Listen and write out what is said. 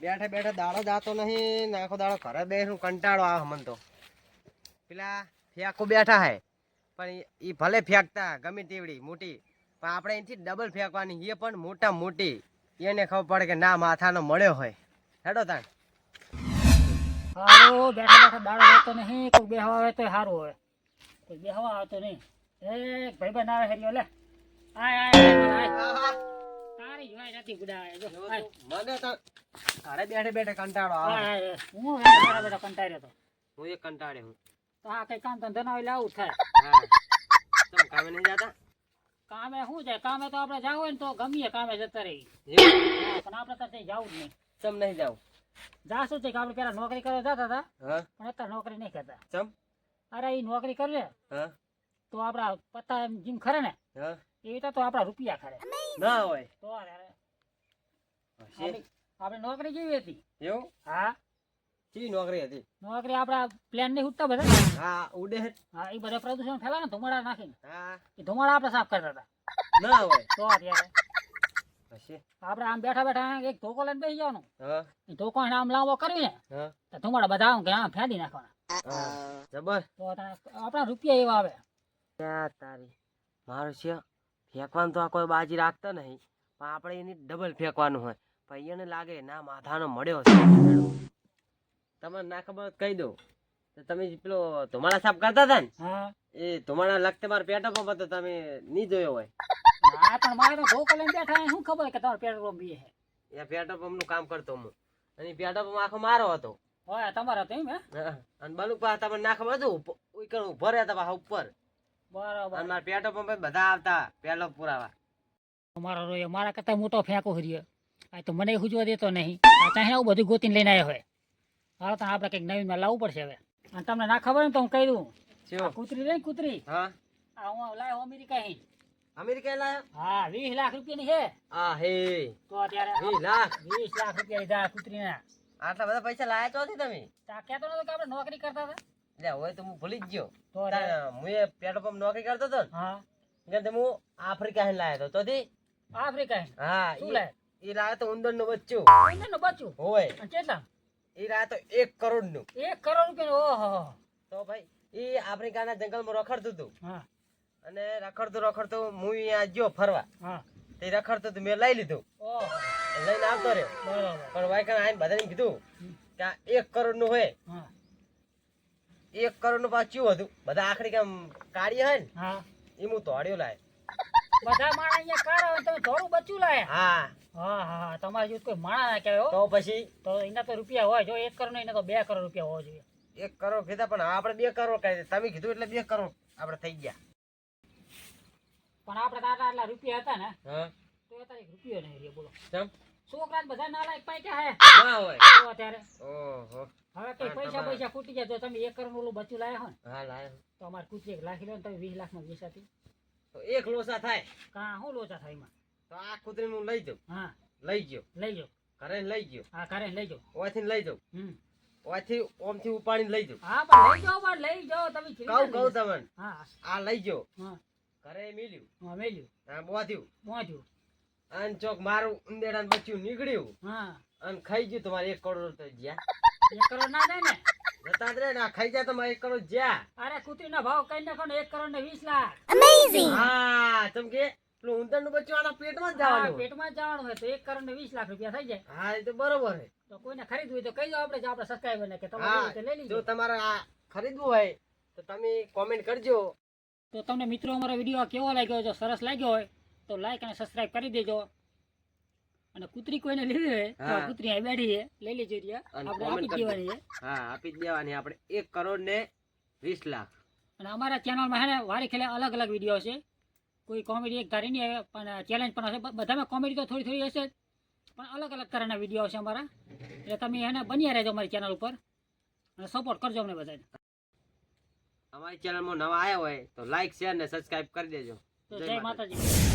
બેઠે બેઠે દાડો જાતો નહીં, નાખો દાડો ઘરે બેસું કંટાળો આવે મને તો. પેલા ફેંકો બેઠા હે પણ એ ભલે ફેંકતા ગમે તેવડી મોટી, પણ આપણે અહીંથી ડબલ ફેંકવાની, એ પણ મોટા મોટી. એને ખબર પડે કે ના માથાનો મળ્યો હોય. હેડો તાણ. હાલો બેઠા બેઠા દાડો જતો નહીં, કોઈ બેહવા આવે તો સારું હોય, કોઈ બેહવા આવતો નહીં. ભાઈબંધ આવે હરિયો લે, આય આય તારી જોઈ નથી ગુડા જો મને તો ઘરે બેઠે બેઠે કંટાળો આવે. હું બેઠા બેઠા કંટાળ્યો તો. હું એક કંટાળ્યો હું. તો આ કઈ કામ ધંધો ના હોય આવું થાય. તમે કામે નહીં જતા? કામે શું જાય, કામે તો આપણે જાવ હોય ને તો ગમીએ કામે જતા રહી, પણ આપણે તો જવું જ નહીં. ચમ નહીં જાવ? જાશું છે કે આપણે પેલા નોકરી કરવા જતા હતા, હા પણ અત્યારે નોકરી નહીં કરતા. ચમ? અરે એ નોકરી કરે હા તો આપડા પત્તા એમ જીમ ખરે ને હા એ રીતે તો આપડા રૂપિયા ખરે ના હોય તો આપણે નોકરી કેવી હતી? એવું? હા ચી નોકરી હતી? નોકરી આપડા પ્લેન નહીં ઉડતા બધા. હા ઉડે. હા એ બધા પ્રદૂષણ ફેલાવે ને ધુમાડા નાખીને, હા એ ધુમાડા આપણે સાફ કરતા હતા. ના હોય તો અત્યારે હશે. આપણે આમ બેઠા બેઠા એક ધોકો લઈને બેસી જવાનું, હા એ ધોકો આમ લાંબો કરીને હા તો ધુમાડા બધા આમ કે આમ ફેંદી નાખવાના. જબર. તો આપણા રૂપિયા એવા આવે. ત્યાં તારી મારું છે ફેંકવાનું તો આ કોઈ બાજી રાખતા નહીં, પણ આપણે એની ડબલ ફેંકવાનું હોય. પણ એને લાગે ના માથાનો મળ્યો છે. તમને ના ખબર કહી દઉં તો તમે પેલો ધુમાડા સાફ કરતા હતા ને, હા એ ધુમાડા લગતે મારા પેટો પંપ હતો, તમે નહીં જોયો હોય. હા પણ મારે તો ધોકો લઈને બેઠા શું ખબર કે તમારે પેટ્રોલ પંપ બી છે. એ પેટો પંપ નું કામ કરતો હું, અને પેટો પંપ આખો મારો હતો. હોય તમારે તો એમ હે? હા, અને બલુ પા તમને ના ખબર હતું ઉભો રહ્યા હતા ઉપર, બરાબર. અને મારા પેટો પંપ બધા આવતા પેલો પુરાવા. મારો રોયો મારા કરતા મોટો ફેંકો હર્યો, આ તો મને હુજવા દેતો નહીં. આ ત્યાં આવું બધું ગોતીને લઈને આવ્યો હોય. હાલો તો આપણે કંઈક નવીનમાં લાવવું પડશે હવે. અને તમને ના ખબર ને તો હું કહી દઉં, આ કૂતરી રહી ને કૂતરી, હા આ હું લાવ્યો અમેરિકા હી. અમેરિકા લાયો? હા 20 લાખ રૂપિયાની છે. આ હે તો અત્યારે 20 લાખ 20 લાખ રૂપિયા લીધા કૂતરીના. આટલા બધા પૈસા લાયા ચોથી તમે? કહેતો નતો કે આપણે નોકરી કરતા હતા? લે હોય તો હું ભૂલી જ ગયો. તો હું એ પેટ્રોલ પંપ નોકરી કરતો હતો ને, હા એટલે હું આફ્રિકા લાયો હતો. તોથી આફ્રિકા હી. હા શું લાય? એ લાયો તો ઉંદર નું બચ્ચું. ઉંદરનું બચ્ચું? હોય. અને કેટલા? એ લાયો તો 1 કરોડ નું. 1 કરોડ રૂપિયા? ઓહો. તો ભાઈ એ આફ્રિકાના જંગલમાં રખડતું હતું, હા અને રખડતું રખડતું હું અહીંયા ગયો ફરવા. હા તે રખડતું હતું, મેં લઈ લીધું, ઓહો લઈને આવતો રહ્યો. બરાબર. પણ વાયકણ આઈને બધાને કીધું કે આ 1 કરોડ નું હોય. હા 1 કરોડ નું પાછું હતું. બધા આખરી કામ કાઢી હોય ને હા એ હું તોડ્યો લાય. બધા માણસ અહીંયા કાઢો અને તમે થોડું બચ્ચું લાયા? હા હા હા તમારે જેવું કોઈ માણા ના કહેવાય હો. તો પછી તો એના તો રૂપિયા હોય, જો 1 કરોડ નો એના તો 2 કરોડ રૂપિયા હોવા જોઈએ. 1 કરોડ કીધા, પણ આપણે 2 કરોડ કહી દે. તમે કીધું એટલે 2 કરોડ આપણે થઈ ગયા. પણ આપણે તો આટલા રૂપિયા હતા ને, હા તો અત્યારે 1 રૂપિયો નહીં રહ્યો. બોલો ચમ છોકરા બધા નાલાયક પાક્યા હે. ના હોય. તો અત્યારે ઓહો હવે કઈ પૈસા પૈસા ખૂટી જાય તો તમે 1 કરોડ ઓલું બચ્ચું લાયા હોય ને, હા લાયો તો અમારે કૂતરી 1 લાખ લો ને તમે 20 લાખમાં વેચાતી. તો 1 લોસા થાય. કાં શું લોચા થાય એમાં? તો આ કૂતરી હું લઈ જાઉં. હા લઈ ગયો લઈ જાઓ. ઘરે લઈ ગયો. હા કરે લઈ જાઓ. ઓથી લઈ જાઉં. હમ ઓથી ઓમથી ઉપાડીને લઈ જાઉં. હા પણ લઈ જાઓ, પણ લઈ જાઓ તમે. કહું તમને હા આ લઈ ગયો, હા ઘરે મિલ્યું, હા મેલ્યું આ બોધ્યું, પહોંચ્યું. અને ચોક મારું ઉંદેડાને બચ્યું નીકળ્યું, હા અને ખાઈ ગયું. તમારે 1 કરોડ તો જ્યાં 1 કરોડ ના થાય ને? જતા જ રે ને, આ ખાઈ જાય તો મારે 1 કરોડ જ્યાં. અરે કૂતરીનો ભાવ કઈ નાખો ને 1 કરોડ ને 20 લાખ. હા તમ કે પેલું ઉંદરનું બચ્ચું આના પેટમાં જ હા, જવાનું. પેટમાં જ જવાનું હોય તો 1 કરોડ ને 20 લાખ રૂપિયા થઈ જાય. હા એ તો બરોબર છે. તો કોઈને ખરીદવું હોય તો કહી દો આપણે, જે આપણા સબસ્ક્રાઇબર ને કે તમે હા લેવું હોય તો લઈ જો લીજો. તમારે આ ખરીદવું હોય તો તમે કોમેન્ટ કરજો. તો તમને મિત્રો અમારો વિડીયો કેવો લાગ્યો, જો સરસ લાગ્યો હોય તો લાઈક અને સબસ્ક્રાઇબ કરી દેજો. અને કૂતરી કોઈને લેવી હોય તો હા. કૂતરી અહીં બેઠી છે, લઈ લેજો રિયા. અને આપણે comment આપી જ કરજો. દેવાની છે. હા આપી જ દેવાની આપણે 1 કરોડ ને 20 લાખ. અને અમારા ચેનલમાં છે ને વારી ખેલે અલગ અલગ વિડીયો છે. કોઈ કોમેડી એક ધારી નહીં આવે, પણ ચેલેન્જ પણ હશે. બધામાં કોમેડી તો થોડી થોડી હશે જ, પણ અલગ અલગ તરહના વિડીયો હશે અમારા. એટલે તમે એને બન્યા રહેજો અમારી ચેનલ ઉપર અને સપોર્ટ કરજો અમને બધાને. અમારી ચેનલમાં નવા આવ્યા હોય તો લાઈક શેર ને સબસ્ક્રાઇબ કરી દેજો. તો જય જય માતાજી. માતાજી.